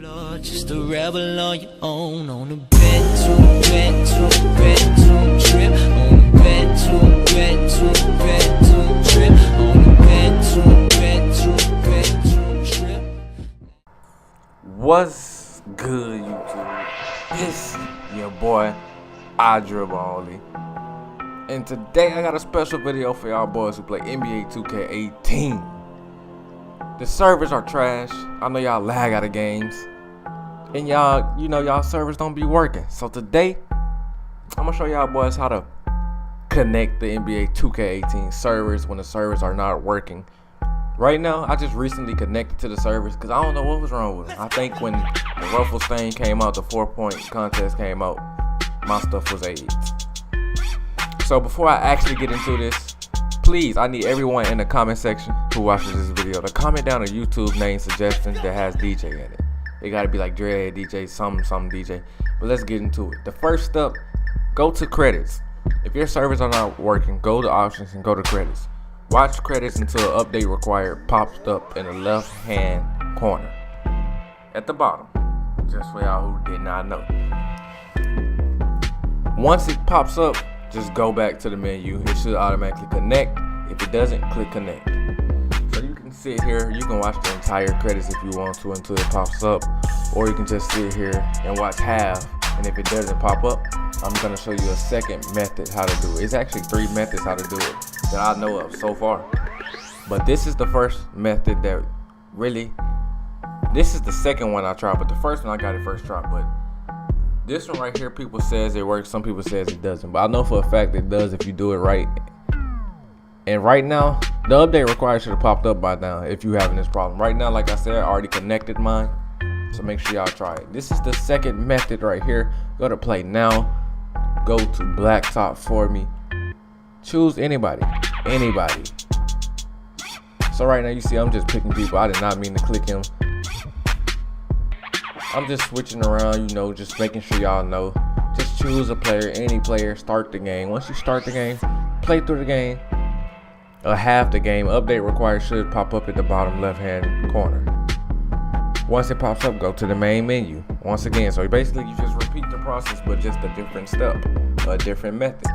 floor, just a rebel on your own. On a bedroom trip. On a bedroom trip. On a bedroom trip. What's good, YouTube? It's your boy Adra Bali, and today I got a special video for y'all boys who play NBA 2K18. The servers are trash. I know y'all lag out of games, and y'all servers don't be working. So today I'm gonna show y'all boys how to connect the NBA 2K18 servers when the servers are not working. Right now, I just recently connected to the servers because I don't know what was wrong with them. I think when the Ruffle Stain came out, the 4-point contest came out, my stuff was AIDS. So before I actually get into this, please, I need everyone in the comment section who watches this video to comment down a YouTube name suggestions that has DJ in it. It gotta be like Dread DJ, some DJ. But let's get into it. The first step, go to credits. If your servers are not working, go to options and go to credits. Watch credits until update required pops up in the left hand corner at the bottom, just for y'all who did not know. Once it pops up, just go back to the menu. It should automatically connect. If it doesn't, click connect. So you can sit here, you can watch the entire credits if you want to until it pops up, or you can just sit here and watch half, and if it doesn't pop up, I'm gonna show you a second method how to do it. It's actually 3 methods how to do it that I know of so far, but this is the first method that this is the second one I tried, but the first one I got it first try. But this one right here, people says it works, some people says it doesn't, but I know for a fact it does if you do it right. And right now, the update required should have popped up by now if you're having this problem. Right now, like I said, I already connected mine, so make sure y'all try it. This is the second method right here. Go to play now, go to blacktop for me, choose anybody. So right now you see I'm just picking people. I did not mean to click him. I'm just switching around, just making sure y'all know. Just choose a player, any player, start the game. Once you start the game, play through the game, half the game. Update required should pop up at the bottom left hand corner. Once it pops up, go to the main menu once again. So basically you just repeat the process, but just a different step, a different method.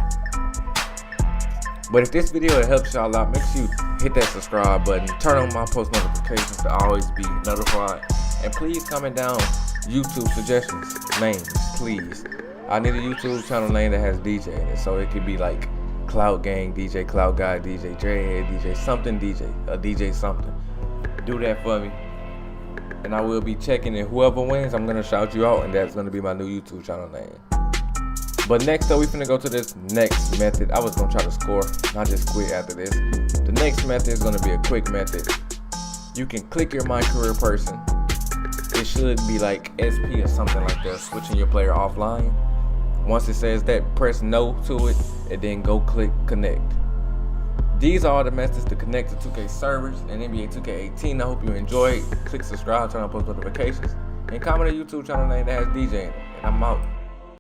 But if this video helps y'all out, make sure you hit that subscribe button, turn on my post notifications to always be notified, and please comment down YouTube suggestions, names, please. I need a YouTube channel name that has DJ in it, so it could be like Cloud Gang DJ, Cloud Guy DJ, Dreadhead DJ, something DJ, a DJ something. Do that for me, and I will be checking it. Whoever wins, I'm gonna shout you out, and that's gonna be my new YouTube channel name. But next up, we finna go to this next method. I was gonna try to score, not just quit after this. The next method is gonna be a quick method. You can click your My Career person. It should be like SP or something like that, switching your player offline. Once it says that, press no to it, and then go click connect. These are all the methods to connect to 2K servers and NBA 2K18. I hope you enjoyed. Click subscribe, turn on post notifications, and comment a YouTube channel name that has DJ in it. And I'm out.